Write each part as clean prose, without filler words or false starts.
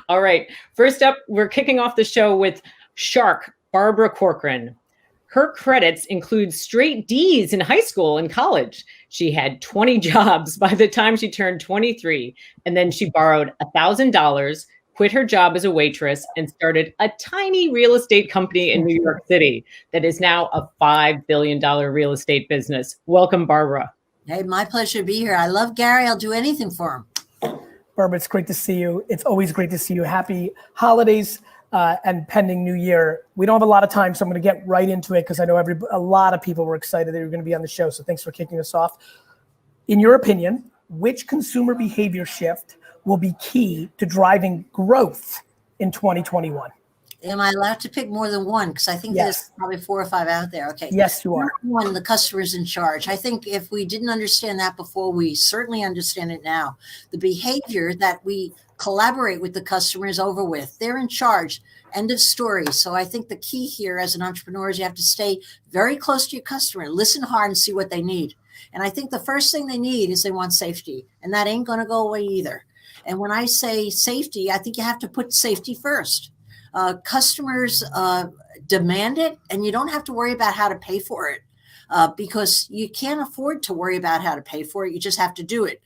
All right. First up, we're kicking off the show with Shark Barbara Corcoran. Her credits include straight D's in high school and college. She had 20 jobs by the time she turned 23, and then she borrowed $1,000, quit her job as a waitress, and started a tiny real estate company in New York City that is now a $5 billion real estate business. Welcome, Barbara. Hey, my pleasure to be here. I love Gary. I'll do anything for him. Barbara, it's great to see you. It's always great to see you. Happy holidays and pending New Year. We don't have a lot of time, so I'm going to get right into it because I know a lot of people were excited that you're going to be on the show. So thanks for kicking us off. In your opinion, which consumer behavior shift will be key to driving growth in 2021? Am I allowed to pick more than one? Because I think there's probably 4 or 5 out there. Okay. Yes, you are. Number one, the customer's in charge. I think if we didn't understand that before, we certainly understand it now. The behavior that we collaborate with the customer is over with. They're in charge. End of story. So I think the key here as an entrepreneur is you have to stay very close to your customer, listen hard and see what they need. And I think the first thing they need is they want safety. And that ain't going to go away either. And when I say safety, I think you have to put safety first. Customers demand it, and you don't have to worry about how to pay for it because you can't afford to worry about how to pay for it. You just have to do it.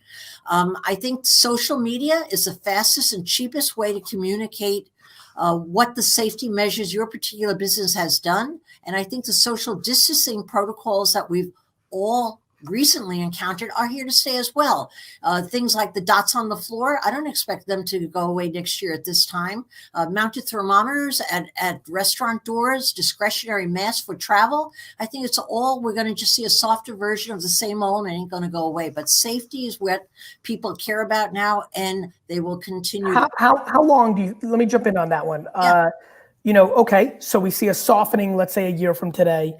I think social media is the fastest and cheapest way to communicate what the safety measures your particular business has done. And I think the social distancing protocols that we've all recently encountered are here to stay as well. Things like the dots on the floor, I don't expect them to go away next year at this time. Mounted thermometers at restaurant doors, discretionary masks for travel. I think it's all, we're going to just see a softer version of the same old and it ain't going to go away. But safety is what people care about now, and they will continue. How long do you, let me jump in on that one. Yeah. Okay, so we see a softening, let's say a year from today.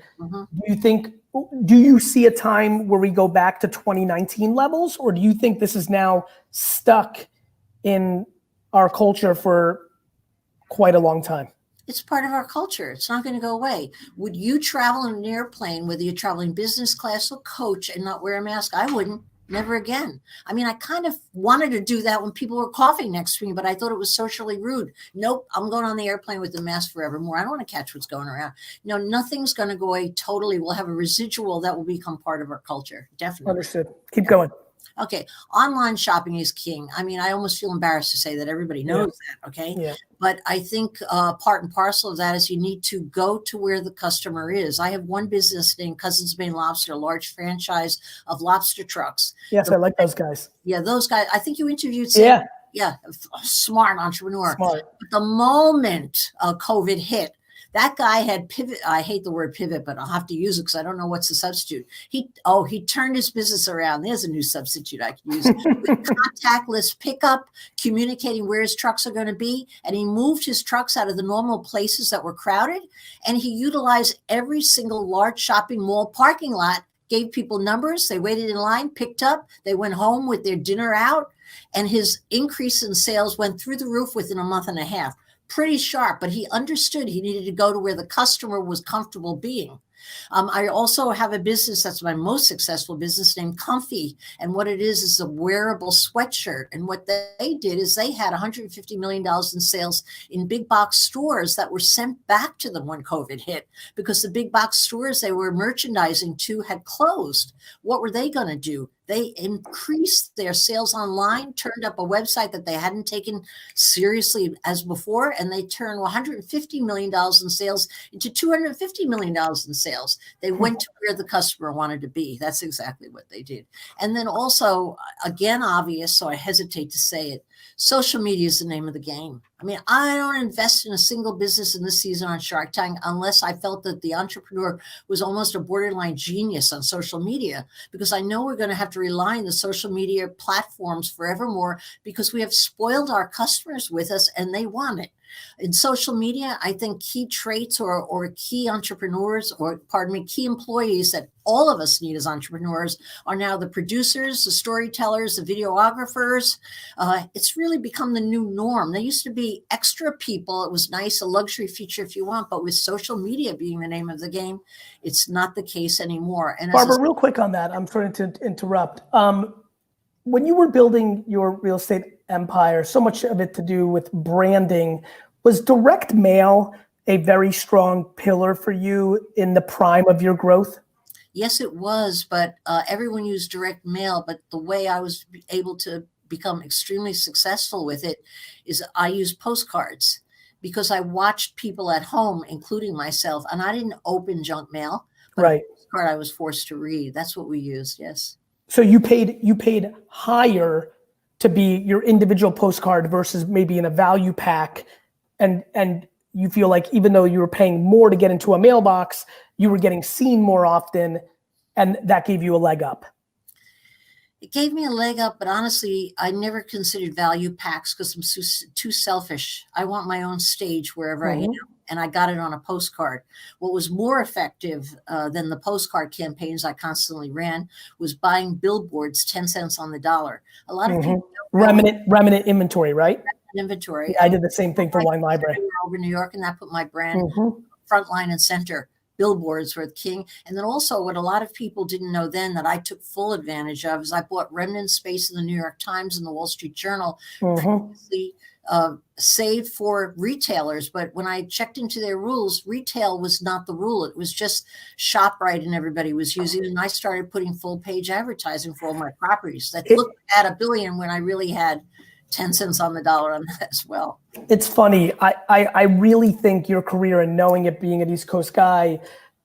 Do you see a time where we go back to 2019 levels, or do you think this is now stuck in our culture for quite a long time? It's part of our culture. It's not going to go away. Would you travel in an airplane, whether you're traveling business class or coach, and not wear a mask? I wouldn't. Never again. I mean, I kind of wanted to do that when people were coughing next to me, but I thought it was socially rude. Nope, I'm going on the airplane with the mask forevermore. I don't want to catch what's going around. No, nothing's going to go away totally. We'll have a residual that will become part of our culture. Definitely. Understood. Keep going. Okay, online shopping is king. I mean, I almost feel embarrassed to say that everybody knows that, okay? Yeah. But I think part and parcel of that is you need to go to where the customer is. I have one business named Cousins Maine Lobster, a large franchise of lobster trucks. Yes, I like those guys. Yeah, those guys. I think you interviewed Sandhu. Yeah, smart entrepreneur. Smart. But the moment COVID hit, that guy had pivot. I hate the word pivot, but I'll have to use it because I don't know what's the substitute. He turned his business around. There's a new substitute I can use. With contactless pickup, communicating where his trucks are going to be. And he moved his trucks out of the normal places that were crowded. And he utilized every single large shopping mall parking lot, gave people numbers. They waited in line, picked up. They went home with their dinner out. And his increase in sales went through the roof within a month and a half. Pretty sharp, but he understood he needed to go to where the customer was comfortable being. I also have a business that's my most successful business named Kofi. And what it is a wearable sweatshirt. And what they did is they had $150 million in sales in big box stores that were sent back to them when COVID hit because the big box stores they were merchandising to had closed. What were they going to do? They increased their sales online, turned up a website that they hadn't taken seriously as before, and they turned $150 million in sales into $250 million in sales. They went to where the customer wanted to be. That's exactly what they did. And then also, again, obvious, so I hesitate to say it, social media is the name of the game. I mean, I don't invest in a single business in this season on Shark Tank unless I felt that the entrepreneur was almost a borderline genius on social media, because I know we're going to have to rely on the social media platforms forevermore because we have spoiled our customers with us and they want it. In social media, I think key traits or key entrepreneurs key employees that all of us need as entrepreneurs are now the producers, the storytellers, the videographers. It's really become the new norm. There used to be extra people. It was nice, a luxury feature if you want, but with social media being the name of the game, it's not the case anymore. And Barbara, real quick on that, I'm sorry to interrupt. When you were building your real estate empire, so much of it to do with branding. Was direct mail a very strong pillar for you in the prime of your growth? Yes, it was, but everyone used direct mail. But the way I was able to become extremely successful with it is I used postcards, because I watched people at home, including myself, and I didn't open junk mail. But Right. a postcard I was forced to read. That's what we used. Yes. So you paid higher to be your individual postcard versus maybe in a value pack, and you feel like even though you were paying more to get into a mailbox, you were getting seen more often, and that gave you a leg up. It gave me a leg up, but honestly, I never considered value packs because I'm too selfish. I want my own stage wherever I am, and I got it on a postcard. What was more effective than the postcard campaigns I constantly ran was buying billboards 10 cents on the dollar. A lot of people remnant inventory, right? Inventory. Yeah, I did the same thing for Wine Library over New York, and that put my brand front line and center. Billboards were the king. And then also what a lot of people didn't know then that I took full advantage of is I bought remnant space in the New York Times and the Wall Street Journal, previously saved for retailers. But when I checked into their rules, retail was not the rule. It was just ShopRite and everybody was using it. And I started putting full page advertising for all my properties that looked at $1 billion when I really had 10 cents on the dollar on that as well. It's funny. I really think your career and knowing it, being an East Coast guy,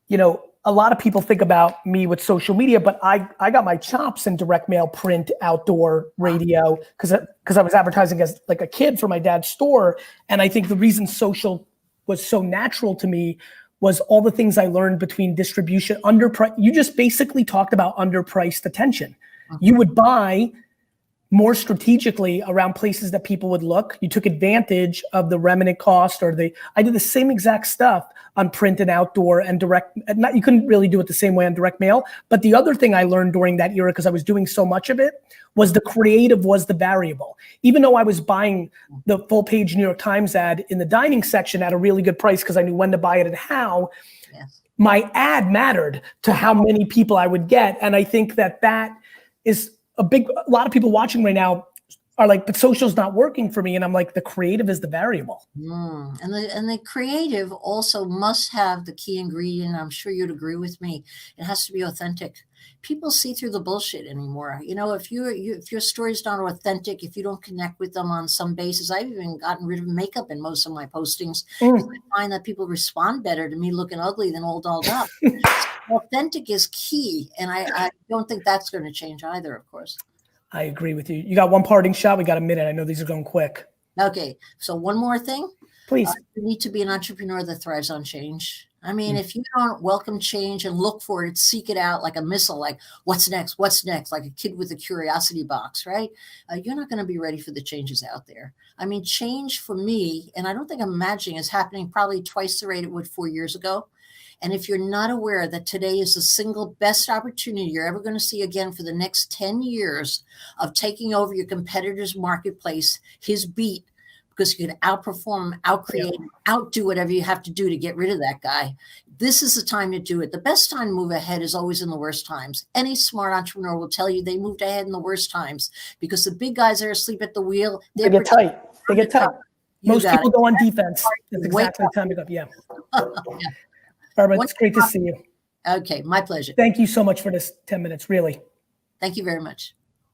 you know, a lot of people think about me with social media, but I got my chops in direct mail, print, outdoor, radio, because I was advertising as like a kid for my dad's store. And I think the reason social was so natural to me was all the things I learned between distribution, underprice. You just basically talked about underpriced attention. You would buy more strategically around places that people would look. You took advantage of the remnant cost I did the same exact stuff on print and outdoor and direct. You couldn't really do it the same way on direct mail. But the other thing I learned during that era, because I was doing so much of it, was the creative was the variable. Even though I was buying the full page New York Times ad in the dining section at a really good price because I knew when to buy it and how, my ad mattered to how many people I would get. And I think that is a lot of people watching right now are like, but social's not working for me. And I'm like, the creative is the variable. And the creative also must have the key ingredient. I'm sure you'd agree with me. It has to be authentic. People see through the bullshit anymore. You know, if your story's not authentic, if you don't connect with them on some basis, I've even gotten rid of makeup in most of my postings. I find that people respond better to me looking ugly than all dolled up. Authentic is key, and I don't think that's going to change either, of course. I agree with you. You got one parting shot? We got a minute. I know these are going quick. Okay, so one more thing. Please. You need to be an entrepreneur that thrives on change. I mean, if you don't welcome change and look for it, seek it out like a missile, like what's next, like a kid with a curiosity box, right? You're not going to be ready for the changes out there. I mean, change for me, and I don't think I'm imagining, is happening probably twice the rate it would 4 years ago. And if you're not aware that today is the single best opportunity you're ever going to see again for the next 10 years of taking over your competitor's marketplace, his beat, because you can outperform, outcreate, outdo whatever you have to do to get rid of that guy. This is the time to do it. The best time to move ahead is always in the worst times. Any smart entrepreneur will tell you they moved ahead in the worst times because the big guys that are asleep at the wheel, they get tight. They get tight. Most people go on defense. It's exactly the time to go. Yeah. Barbara, it's great to see you. Okay, my pleasure. Thank you so much for this 10 minutes, really. Thank you very much.